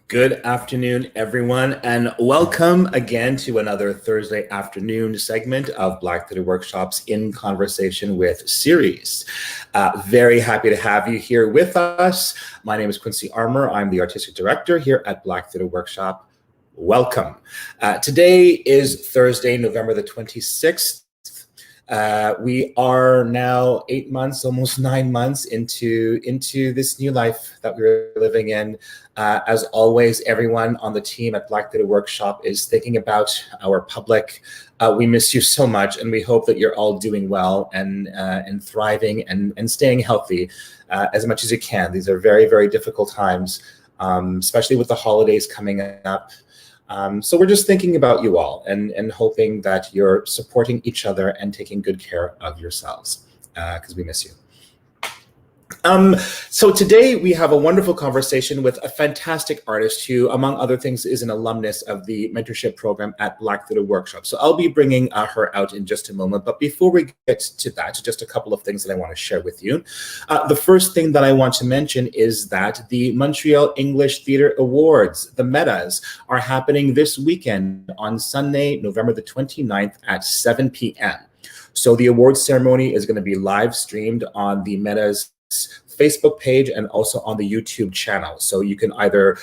Good afternoon, everyone, and welcome again to another Thursday afternoon segment of Black Theatre Workshops in Conversation with series. Very happy to have you here with us. My name is Quincy Armour. I'm the Artistic Director here at Black Theatre Workshop. Welcome. Today is Thursday, November the 26th. We are now 8 months, almost 9 months into this new life that we're living in. As always, everyone on the team at Black Theatre Workshop is thinking about our public. We miss you so much, and we hope that you're all doing well and thriving and staying healthy as much as you can. These are very, very difficult times, especially with the holidays coming up. So we're just thinking about you all and hoping that you're supporting each other and taking good care of yourselves, because we miss you. So today we have a wonderful conversation with a fantastic artist who, among other things, is an alumnus of the mentorship program at Black Theatre Workshop. So I'll be bringing her out in just a moment. But before we get to that, just a couple of things that I want to share with you. The first thing that I want to mention is that the Montreal English Theatre Awards, the Metas, are happening this weekend on Sunday, November the 29th at 7 p.m. So the awards ceremony is going to be live streamed on the Metas Facebook page and also on the YouTube channel. So you can either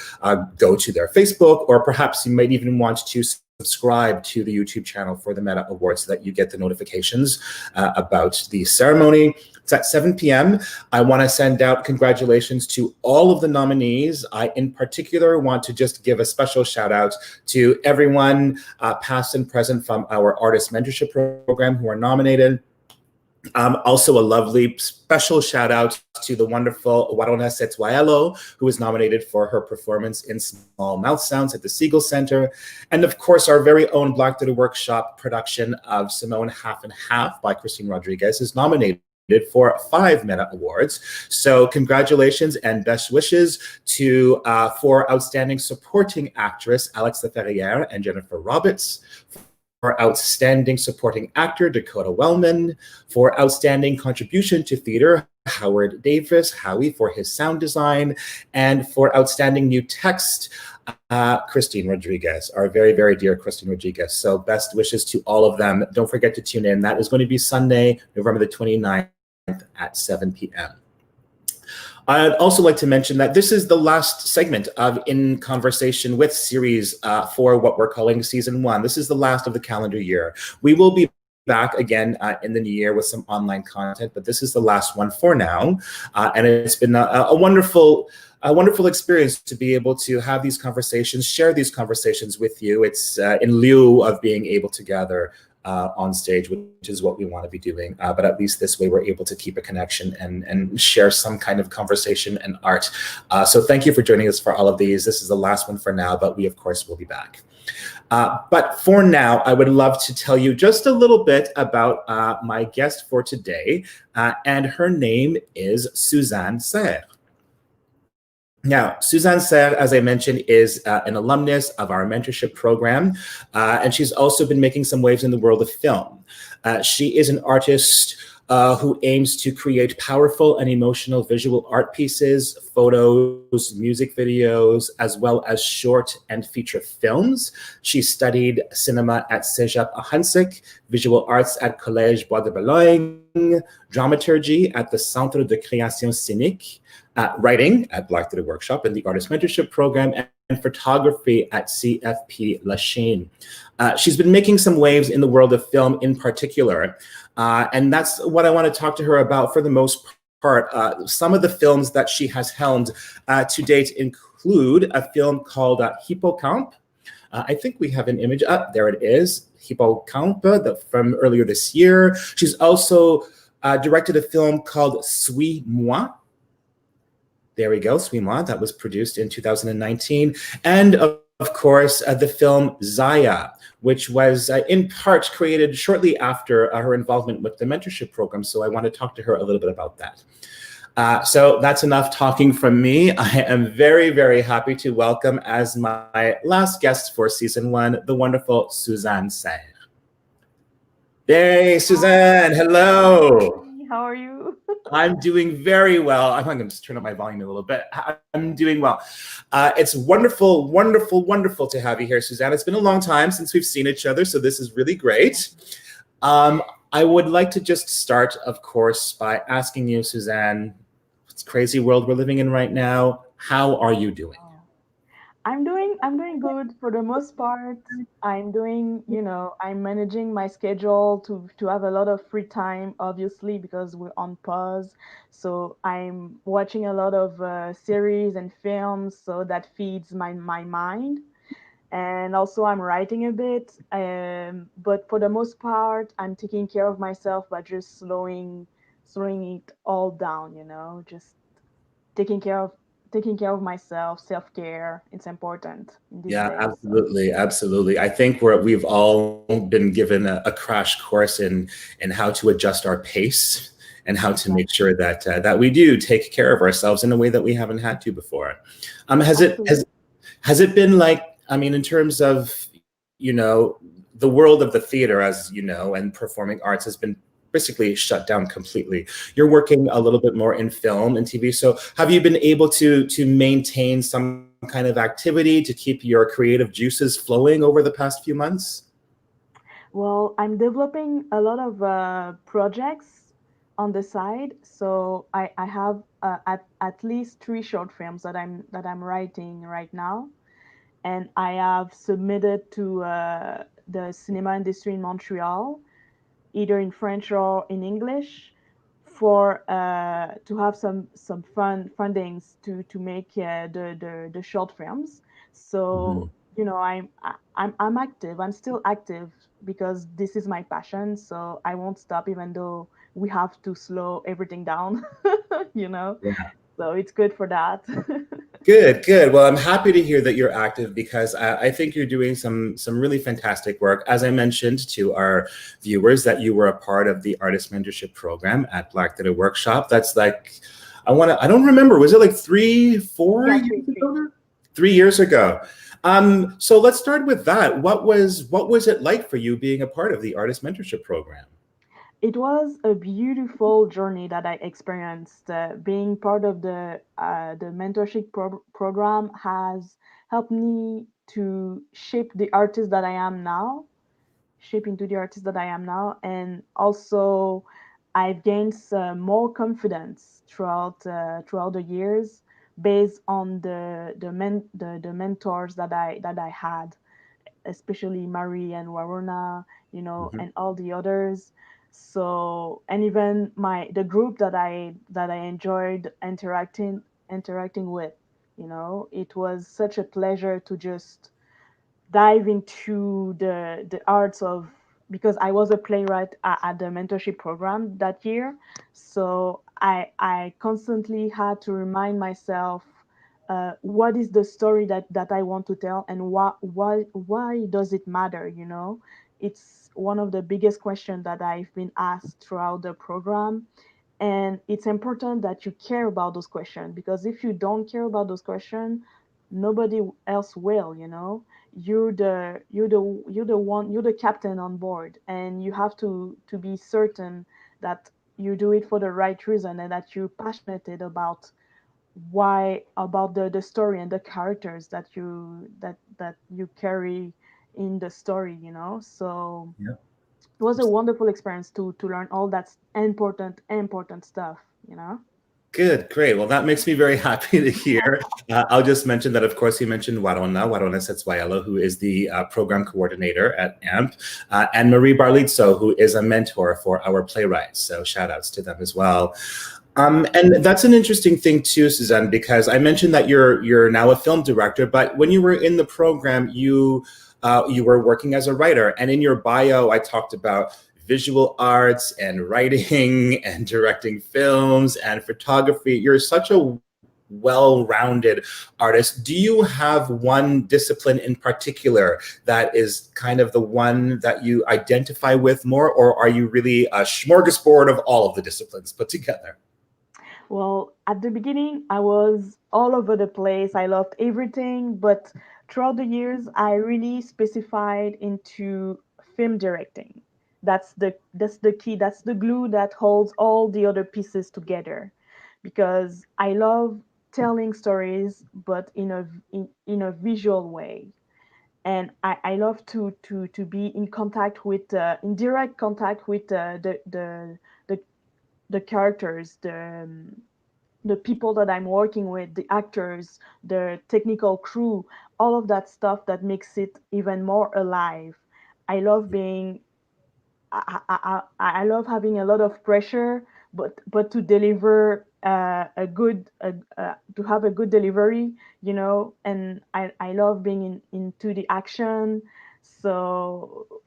go to their Facebook, or perhaps you might even want to subscribe to the YouTube channel for the Meta Awards so that you get the notifications about the ceremony. It's at 7 p.m. I want to send out congratulations to all of the nominees. I, in particular, want to just give a special shout out to everyone, past and present, from our Artist Mentorship Program who are nominated. Also a lovely special shout out to the wonderful Warona Setwaelo, who was nominated for her performance in Small Mouth Sounds at the Siegel Center. And of course, our very own Black Theatre Workshop production of Simone Half and Half by Christine Rodriguez is nominated for 5 Meta Awards. So congratulations and best wishes to for Outstanding Supporting Actress Alex Leferrière and Jennifer Roberts, for Outstanding Supporting Actor, Dakota Wellman, for Outstanding Contribution to Theater, Howard Davis, Howie, for his sound design, and for Outstanding New Text, Christine Rodriguez, our very, very dear Christine Rodriguez. So best wishes to all of them. Don't forget to tune in. That is going to be Sunday, November the 29th at 7 p.m. I'd also like to mention that this is the last segment of In Conversation With series for what we're calling Season 1. This is the last of the calendar year. We will be back again in the new year with some online content, but this is the last one for now. And it's been a wonderful experience to be able to have these conversations, share these conversations with you. It's in lieu of being able to gather on stage, which is what we want to be doing. But at least this way we're able to keep a connection and share some kind of conversation and art. So thank you for joining us for all of these. This is the last one for now, but we of course will be back. But for now, I would love to tell you just a little bit about my guest for today. And her name is Susanne Serres. Now, Susanne Serres, as I mentioned, is an alumnus of our mentorship program, and she's also been making some waves in the world of film. She is an artist who aims to create powerful and emotional visual art pieces, photos, music videos, as well as short and feature films. She studied cinema at Cégep Ahuntsic, visual arts at Collège Bois de Boulogne, dramaturgy at the Centre de Création Scénique, writing at Black Theatre Workshop and the Artist Mentorship Program, and photography at CFP La Chaîne. She's been making some waves in the world of film in particular, and that's what I want to talk to her about for the most part. Some of the films that she has helmed to date include a film called Hippocampe. I think we have an image up. There it is, Hippocampe, from earlier this year. She's also directed a film called Suis-Moi. There we go, Suis-Moi, that was produced in 2019. And of course, the film Zaya, which was in part created shortly after her involvement with the mentorship program. So I want to talk to her a little bit about that. So that's enough talking from me. I am very, very happy to welcome as my last guest for Season 1, the wonderful Susanne Serres. Hey, Susanne, hello. Hi, how are you? I'm doing very well. I'm going to just turn up my volume a little bit. I'm doing well. It's wonderful, wonderful, wonderful to have you here, Susanne. It's been a long time since we've seen each other, so this is really great. I would like to just start, of course, by asking you, Susanne, it's a crazy world we're living in right now. How are you doing? I'm doing good for the most part. I'm doing, I'm managing my schedule to have a lot of free time, obviously, because we're on pause. So I'm watching a lot of series and films, so that feeds my mind. And also I'm writing a bit. But for the most part, I'm taking care of myself by just slowing it all down, just taking care of taking care of myself, self-care. It's important in these Yeah, days. So absolutely, absolutely. I think we've all been given a crash course in how to adjust our pace and how to make exactly. sure that we do take care of ourselves in a way that we haven't had to before. Has it Absolutely. has it been like, I mean, in terms of, the world of the theater, as you know, and performing arts has been basically shut down completely. You're working a little bit more in film and TV. So have you been able to maintain some kind of activity to keep your creative juices flowing over the past few months? Well, I'm developing a lot of projects on the side. So I have at least three short films that I'm writing right now, and I have submitted to the cinema industry in Montreal, either in French or in English, for to have some fundings to make the short films. Mhm. So I'm active. I'm still active because this is my passion. So I won't stop even though we have to slow everything down. you know. So it's good for that. Good, good. Well, I'm happy to hear that you're active because I think you're doing some really fantastic work. As I mentioned to our viewers, that you were a part of the artist mentorship program at Black Theatre Workshop. That's like, I don't remember. Was it like three, four Yeah, years three. ago? 3 years ago. So let's start with that. What was it like for you being a part of the artist mentorship program? It was a beautiful journey that I experienced. Being part of the mentorship program has helped me to shape the artist that I am now, shape into the artist that I am now, and also I've gained more confidence throughout the years based on the mentors that I had, especially Marie and Waruna, Mhm. and all the others. So, and even the group that I enjoyed interacting with, it was such a pleasure to just dive into the arts of, because I was a playwright at the mentorship program that year. So I constantly had to remind myself what is the story that I want to tell, and why does it matter, it's one of the biggest questions that I've been asked throughout the program. And it's important that you care about those questions, because if you don't care about those questions, nobody else will, you're the captain on board, and you have to be certain that you do it for the right reason, and that you're passionate about the story and the characters that you carry in the story, so Yeah. it was a wonderful experience to learn all that important stuff, Good, great. Well, that makes me very happy to hear. I'll just mention that, of course, you mentioned Warona Setswayelo, who is the program coordinator at AMP, and Marie Barlitzo, who is a mentor for our playwrights. So shout outs to them as well. And that's an interesting thing too, Suzanne, because I mentioned that you're now a film director, but when you were in the program, you were working as a writer, and in your bio, I talked about visual arts and writing and directing films and photography. You're such a well-rounded artist. Do you have one discipline in particular that is kind of the one that you identify with more, or are you really a smorgasbord of all of the disciplines put together? Well, at the beginning, I was all over the place. I loved everything, but throughout the years, I really specified into film directing, That's the key. That's the glue that holds all the other pieces together. Because I love telling stories, but in a visual way. And I love to be in contact with in direct contact with the the characters, the people that I'm working with, the actors, the technical crew, all of that stuff that makes it even more alive. I love being I love having a lot of pressure, but to deliver a good to have a good delivery, you know. And I love being into the action. So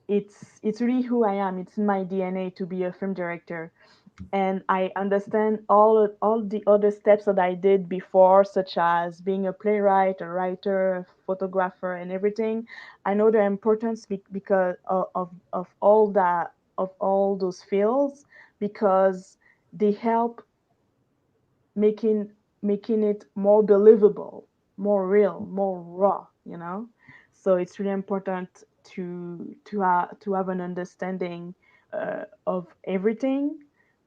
it's really who I am. It's in my DNA to be a film director, and I understand all the other steps that I did before, such as being a playwright, a writer, a photographer, and everything. I know their importance because of all that of all those fields, because they help making making it more believable, more real, more raw, you know. So it's really important to have an understanding of everything.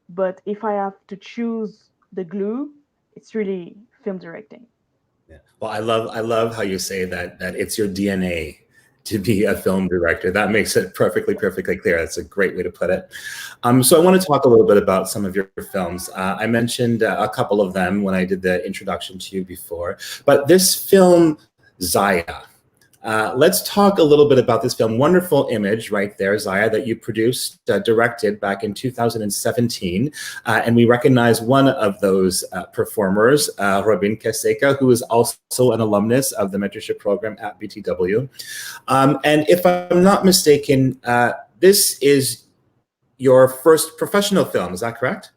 But if I have to choose the glue, it's really film directing. Yeah. Well, I love how you say that it's your DNA to be a film director. That makes it perfectly clear. That's a great way to put it. So I want to talk a little bit about some of your films. I mentioned a couple of them when I did the introduction to you before, but this film, Zaya. Let's talk a little bit about this film. Wonderful image right there, Zaya, that you produced, directed back in 2017. And we recognize one of those performers, Robin Keseka, who is also an alumnus of the mentorship program at BTW. And if I'm not mistaken, this is your first professional film, is that correct?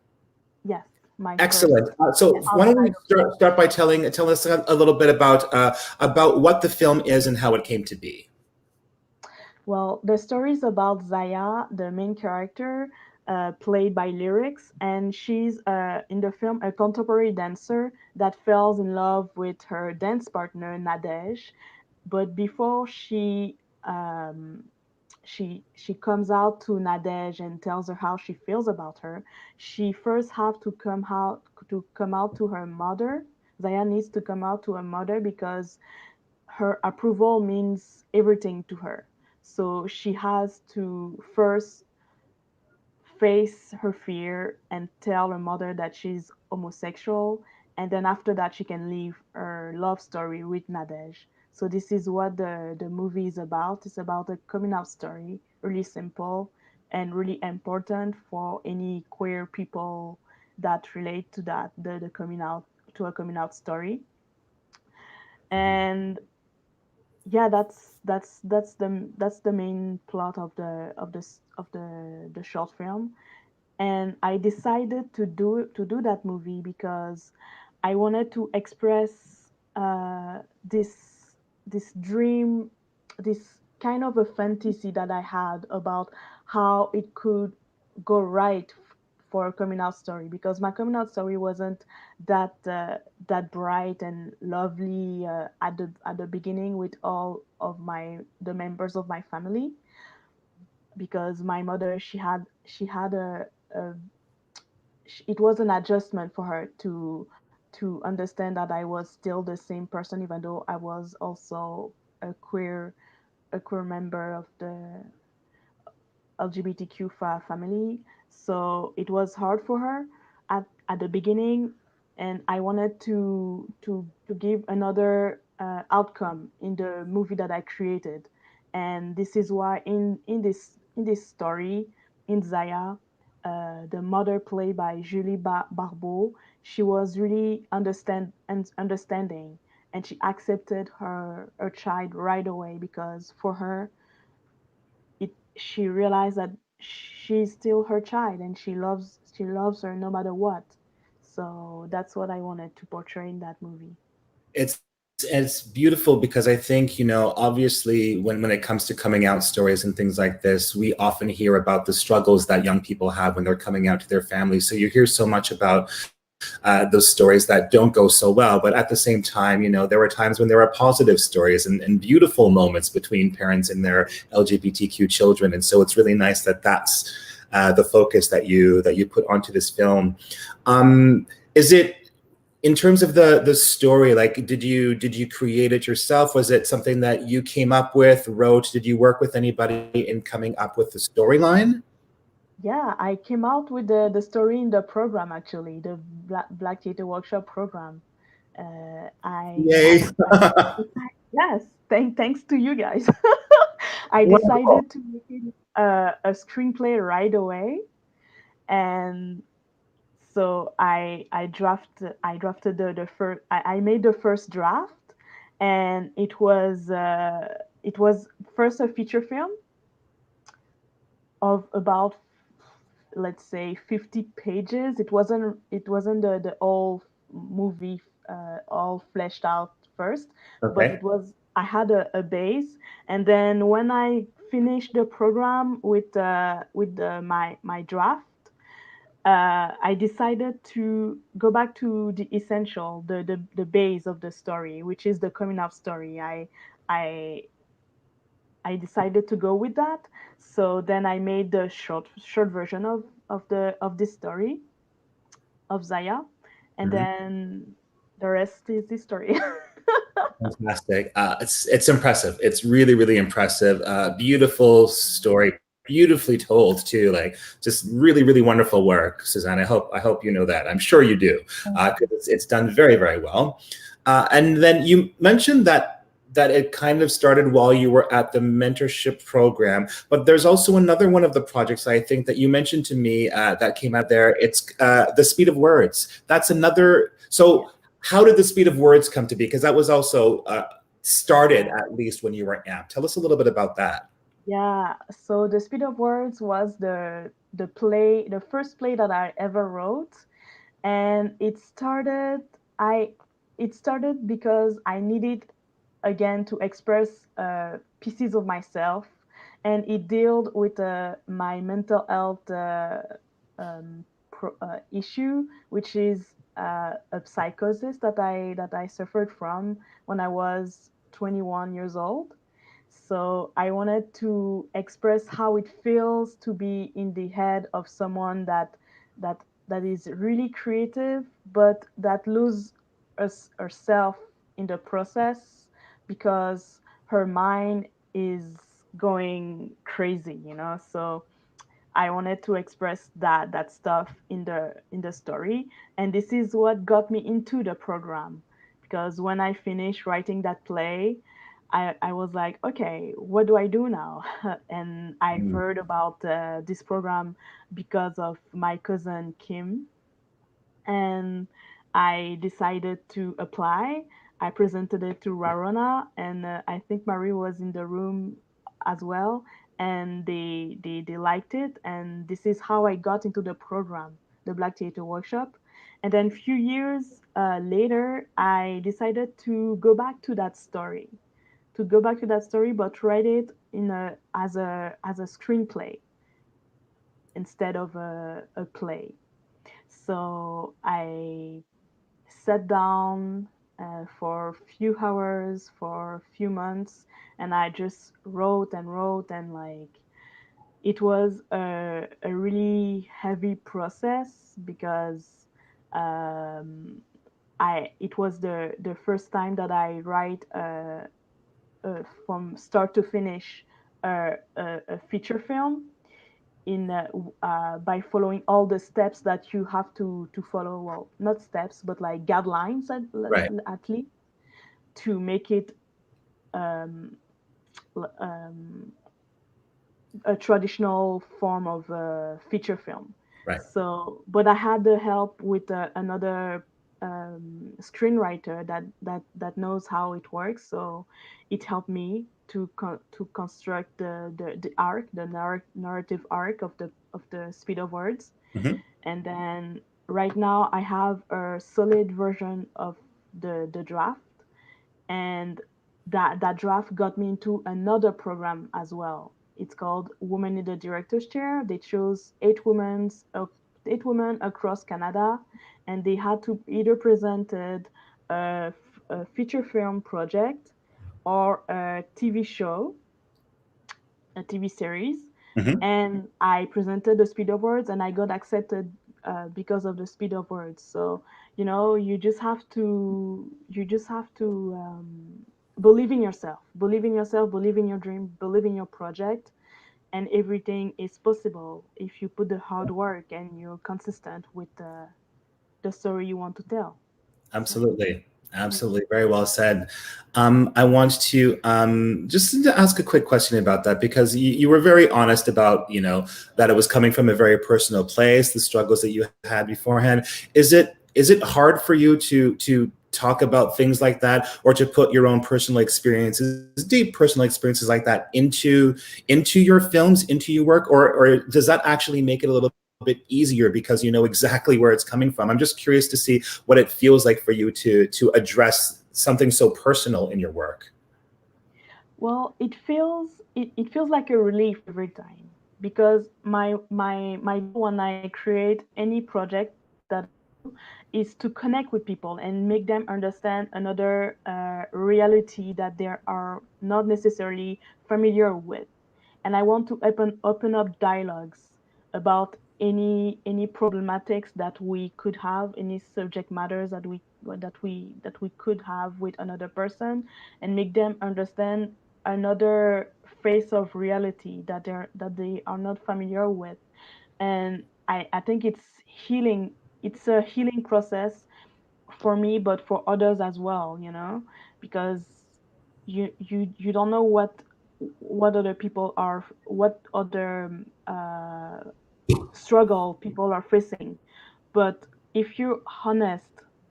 Yes, my first Excellent. So why don't we outside of start by telling us a little bit about what the film is and how it came to be. Well, the story is about Zaya, the main character, played by Lyrics, and she's in the film a contemporary dancer that falls in love with her dance partner Nadej. But before um, she comes out to Nadej and tells her how she feels about her, she first have to come out to her mother. Zaya needs to come out to her mother because her approval means everything to her. So she has to first face her fear and tell her mother that she's homosexual, and then after that she can leave her love story with Nadej. So this is what the movie is about. It's about a coming out story, really simple and really important for any queer people that relate to that, the coming out, to a coming out story. And yeah, that's the main plot of the short film. And I decided to do that movie because I wanted to express this dream, this kind of a fantasy that I had about how it could go right for a coming out story, because my coming out story wasn't that bright and lovely at the beginning with all of the members of my family, because my mother, she had a it was an adjustment for her to understand that I was still the same person, even though I was also a queer member of the LGBTQ family. So it was hard for her at the beginning, and I wanted to give another outcome in the movie that I created. And this is why in this story, in Zaya, the mother played by Julie Barbeau, she was really understanding, and she accepted her child right away, because for her she realized that she's still her child and she loves her no matter what. So that's what I wanted to portray in that movie. It's beautiful because I think, obviously when it comes to coming out stories and things like this, we often hear about the struggles that young people have when they're coming out to their families. So you hear so much about those stories that don't go so well. But at the same time, you know, there were times when there were positive stories and beautiful moments between parents and their LGBTQ children. And so it's really nice that that's the focus that you put onto this film. Is it, in terms of the story, like, did you create it yourself? Was it something that you came up with, wrote? Did you work with anybody in coming up with the storyline? Yeah, I came out with the story in the program, actually, the Black Theatre Workshop program. Yay. Yes, thanks to you guys. I Wonderful. decided to make it a screenplay right away, and so I drafted the first. I made the first draft, and it was first a feature film of about, let's say, 50 pages. It wasn't the whole movie all fleshed out first, but Okay. it was, I had a base. And then when I finished the program with my draft, I decided to go back to the essential, the base of the story, which is the coming out story. I I decided to go with that. So then I made the short version of this story of Zaya, and Mhm. then the rest is history. Fantastic. It's impressive. It's really, really impressive. Beautiful story, beautifully told too. Like, just really, really wonderful work, Susanne. I hope you know that. I'm sure you do, because it's done very, very well. And then you mentioned that it kind of started while you were at the mentorship program, but there's also another one of the projects I think that you mentioned to me that came out there. It's the Speed of Words. That's another. So how did the Speed of Words come to be? Because that was also started, Yeah. at least, when you were AMP. Tell us a little bit about that. Yeah, so The Speed of Words was the first play that I ever wrote, and I it started because I needed again to express pieces of myself, and it dealt with my mental health issue, which is a psychosis that I suffered from when I was 21 years old. So I wanted to express how it feels to be in the head of someone that is really creative, but that lose herself in the process because her mind is going crazy. So I wanted to express that stuff in the story, and this is what got me into the program. Because when I finished writing that play, I was like, okay, what do I do now? And I've Mm. heard about this program because of my cousin Kim, and I decided to apply. I presented it to Rarona, and I think Marie was in the room as well, and they liked it, and this is how I got into the program, the Black Theatre Workshop. And then a few years later, I decided to go back to that story, but write it in as a screenplay instead of a play. So I sat down for a few hours, for a few months, and I just wrote and wrote, and like it was a really heavy process because um, I it was the first time that I write from start to finish a feature film by following all the steps that you have to follow. Well, not steps, but like guidelines Right. at least to make it um, um, a traditional form of feature film. Right. So, but I had the help with another screenwriter that knows how it works. So it helped me to construct the arc, the narrative arc of the Speed of Words. Mhm. And then right now I have a solid version of the draft, and that draft got me into another program as well. It's called Women in the Director's Chair. They chose 8 women across Canada, and they had to either presented a feature film project or a TV show, a TV series, Mhm. and I presented the Speed Awards, and I got accepted because of the Speed Awards. So you just have to believe in yourself, believe in your dream, believe in your project, and everything is possible if you put the hard work and you're consistent with the story you want to tell. So Absolutely. yeah. Absolutely. Very well said. I want to just to ask a quick question about that, because you were very honest about, that it was coming from a very personal place, the struggles that you had beforehand. Is it hard for you to talk about things like that, or to put your own personal experiences, deep personal experiences like that into your films, into your work, or does that actually make it a little bit easier because you know exactly where it's coming from? I'm just curious to see what it feels like for you to address something so personal in your work. Well, it feels like a relief every time, because my goal when I create any project that I do is to connect with people and make them understand another reality that they are not necessarily familiar with. And I want to open up dialogues about any problematics that we could have, any subject matters that we could have with another person, and make them understand another face of reality that they are not familiar with. And I think it's a healing process for me, but for others as well, because you don't know what other people are, what other struggle people are facing. But if you're honest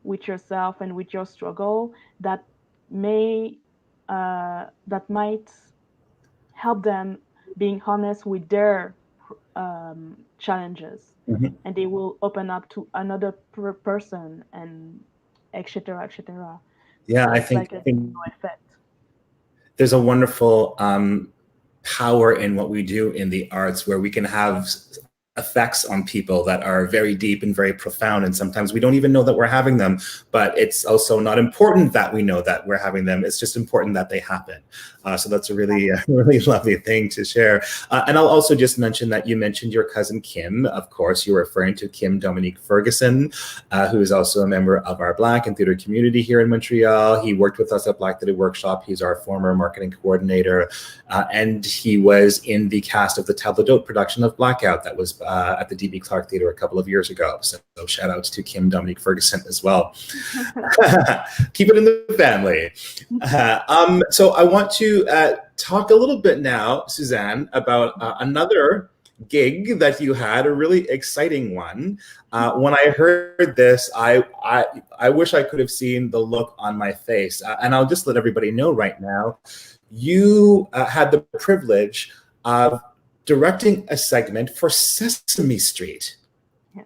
with yourself and with your struggle, that may that might help them being honest with their challenges, Mhm. and they will open up to another person, and etc etc. Yeah, So I it's think, like a I think domino effect. there's a wonderful power in what we do in the arts, where we can have effects on people that are very deep and very profound, and sometimes we don't even know that we're having them. But it's also not important that we know that we're having them, it's just important that they happen. So that's a really Exactly. really lovely thing to share. And I'll also just mention that you mentioned your cousin Kim. Of course, you're referring to Kim Dominique Ferguson, who is also a member of our Black and theater community here in Montreal. He worked with us at Black Theater Workshop. He's our former marketing coordinator, and he was in the cast of the Table d'Hôte production of Blackout that was at the DB Clark Theater a couple of years ago. So shout outs to Kim Dominique Ferguson as well. Keep it in the family. So I want to talk a little bit now, Susanne, about another gig that you had, a really exciting one. When I heard this, I wish I could have seen the look on my face. And I'll just let everybody know right now, you had the privilege of directing a segment for Sesame Street. Yes,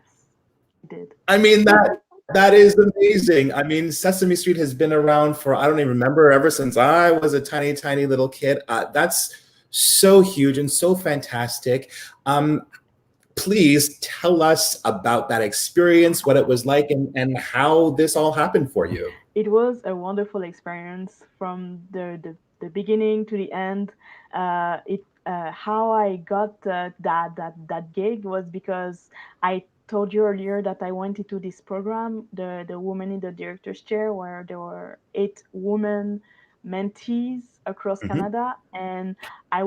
I did. I mean, that is amazing. I mean, Sesame Street has been around for, I don't even remember, ever since I was a tiny, tiny little kid. That's so huge and so fantastic. Um, please tell us about that experience, what it was like, and how this all happened for you. It was a wonderful experience from the beginning to the end. It How I got that gig was because I told you earlier that I went into this program, the Woman in the Director's Chair, where there were 8 women mentees across Mhm. Canada, and I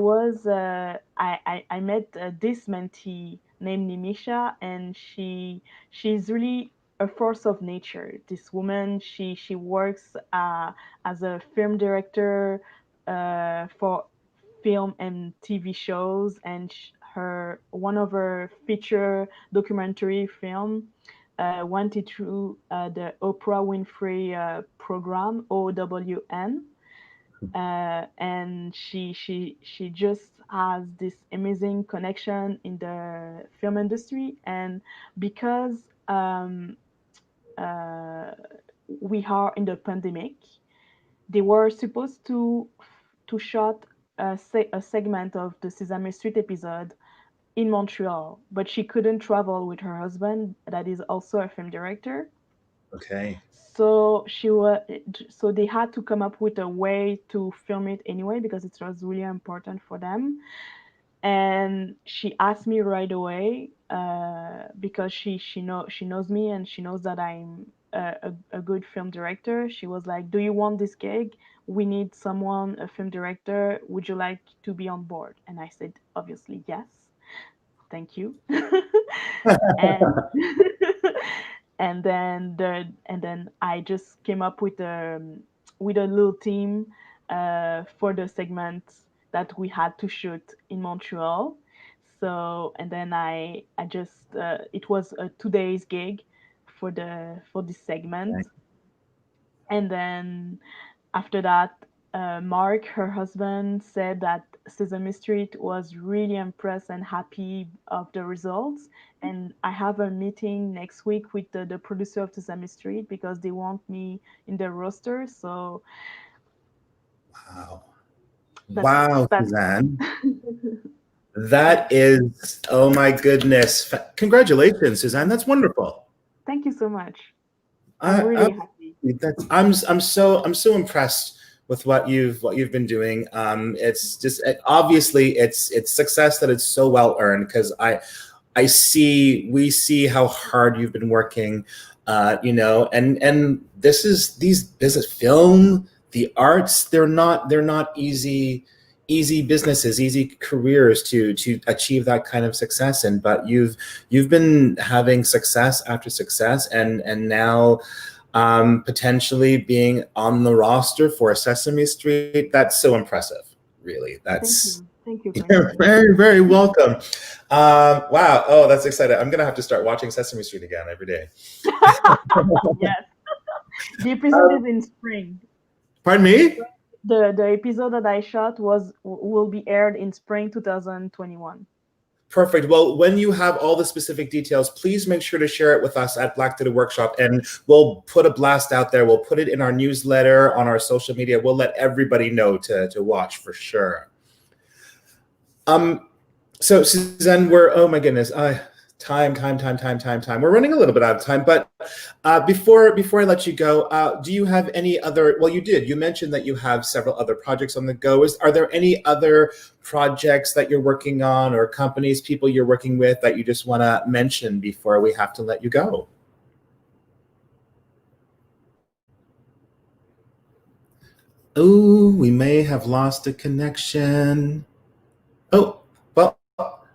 met this mentee named Nimisha, and she's really a force of nature. This woman, she works as a film director for film and TV shows, and her one of her feature documentary film went it through the Oprah Winfrey program, OWN. And she just has this amazing connection in the film industry. And because uh, we are in the pandemic, they were supposed to shot a segment of the Sesame Street episode in Montreal, but she couldn't travel with her husband, that is also a film director. Okay. So so they had to come up with a way to film it anyway because it was really important for them. And she asked me right away because she knows me and she knows that I'm a good film director. She was like, "Do you want this gig? We need someone, a film director. Would you like to be on board?" And I said, obviously, yes. Thank you. And and then I just came up with a little team for the segment that we had to shoot in Montreal. So and then I just it was a 2 days gig for this segment, Okay. and then after that, Mark, her husband, said that Sesame Street was really impressed and happy of the results. And I have a meeting next week with the producer of Sesame Street because they want me in their roster. So Wow. that's Wow, that's Suzanne. yeah. That is, oh my goodness. Congratulations, Suzanne. That's wonderful. Thank you so much. I'm I, really happy. that's I'm so impressed with what you've been doing. It's just obviously it's success that it's so well earned because we see how hard you've been working, you know, and these business film, the arts, they're not easy businesses, easy careers to achieve that kind of success in. But you've been having success after success, and now potentially being on the roster for Sesame Street. That's so impressive. Really, Thank you, you're Quincy. very, very welcome. Wow. Oh, that's exciting. I'm gonna have to start watching Sesame Street again every day. Yes, the episode is in spring. Pardon me? The episode that I shot will be aired in spring 2021. Perfect. Well, when you have all the specific details, please make sure to share it with us at Black to the Workshop, and we'll put a blast out there. We'll put it in our newsletter, on our social media. We'll let everybody know to watch for sure. So Suzanne, oh my goodness, time. We're running a little bit out of time, but before I let you go, do you have any other? Well, you mentioned that you have several other projects on the go. Are there any other projects that you're working on, or companies, people you're working with that you just want to mention before we have to let you go? Oh, we may have lost a connection. Oh, well,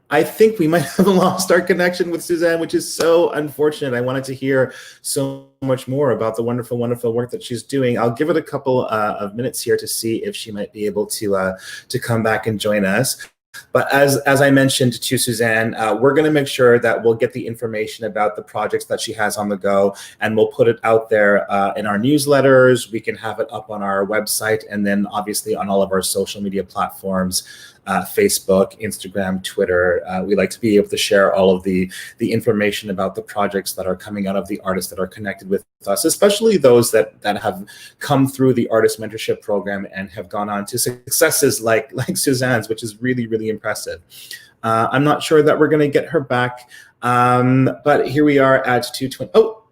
I think we might have lost our connection with Suzanne, which is so unfortunate. I wanted to hear so much more about the wonderful, wonderful work that she's doing. I'll give it a couple of minutes here to see if she might be able to come back and join us. But as I mentioned to Suzanne, we're going to make sure that we'll get the information about the projects that she has on the go, and we'll put it out there in our newsletters. We can have it up on our website, and then obviously on all of our social media platforms, Facebook, Instagram, Twitter. We like to be able to share all of the information about the projects that are coming out of the artists that are connected with us, especially those that have come through the artist mentorship program and have gone on to successes like Suzanne's, which is really, really impressive. I'm not sure that we're going to get her back, but here we are at 2:20. Oh,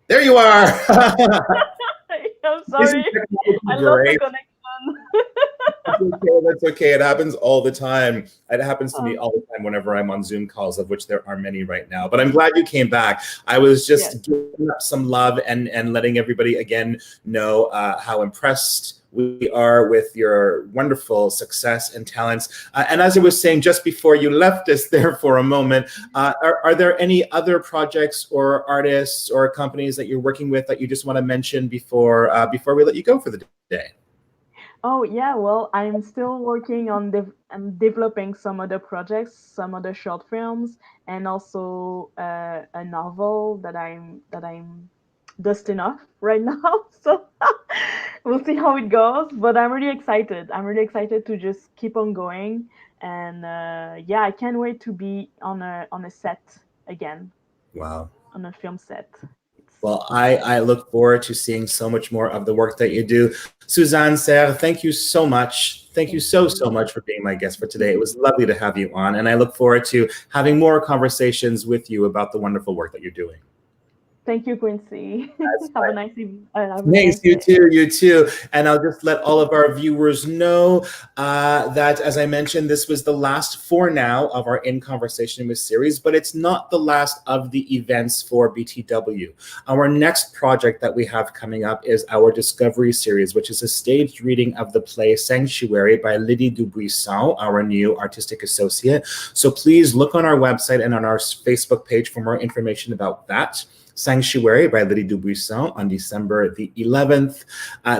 there you are. I'm sorry, I lost the connection. That's okay. It happens all the time. It happens to me all the time whenever I'm on Zoom calls, of which there are many right now. But I'm glad you came back. I was just giving up some love and letting everybody again know how impressed we are with your wonderful success and talents. And as I was saying just before you left us there for a moment, are there any other projects or artists or companies that you're working with that you just want to mention before we let you go for the day? Oh yeah, well, I'm still working on developing some other projects, some other short films, and also a novel that I'm dusting off right now. So we'll see how it goes. But I'm really excited. I'm really excited to just keep on going, and yeah, I can't wait to be on a set again. Wow. On a film set. Well, I look forward to seeing so much more of the work that you do. Susanne Serres, thank you so much. Thank you so much for being my guest for today. It was lovely to have you on, and I look forward to having more conversations with you about the wonderful work that you're doing. Thank you, Quincy. That's Have a fine. nice evening. Have a Thanks, nice you day. too, you too. And I'll just let all of our viewers know that, as I mentioned, this was the last for now of our In Conversation with series, but it's not the last of the events for BTW. Our next project that we have coming up is our Discovery series, which is a staged reading of the play Sanctuary by Lydie Dubuisson, our new artistic associate. So please look on our website and on our Facebook page for more information about that. Sanctuary by Lydie Dubuisson on December the 11th.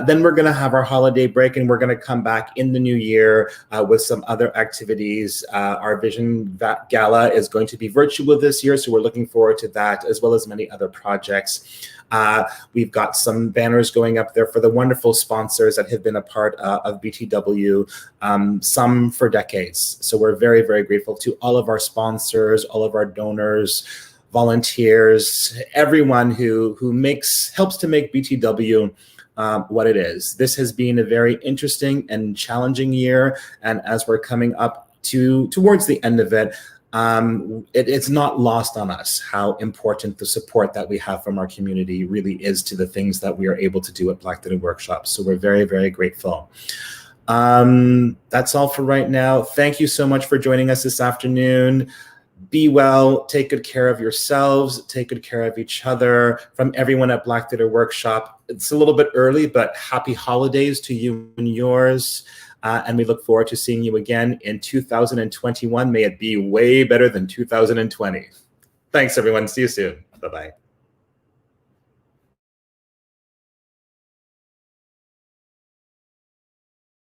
Then we're going to have our holiday break, and we're going to come back in the new year with some other activities. Our Vision Gala is going to be virtual this year, so we're looking forward to that, as well as many other projects. We've got some banners going up there for the wonderful sponsors that have been a part of BTW, some for decades. So we're very, very grateful to all of our sponsors, all of our donors, volunteers, everyone who helps to make BTW what it is. This has been a very interesting and challenging year, and as we're coming up towards the end of it, it's not lost on us how important the support that we have from our community really is to the things that we are able to do at Black Theatre Workshop. So we're very, very grateful. That's all for right now. Thank you so much for joining us this afternoon. Be well, take good care of yourselves, take good care of each other. From everyone at Black Theatre Workshop, it's a little bit early, but happy holidays to you and yours. And we look forward to seeing you again in 2021. May it be way better than 2020. Thanks, everyone. See you soon. Bye-bye.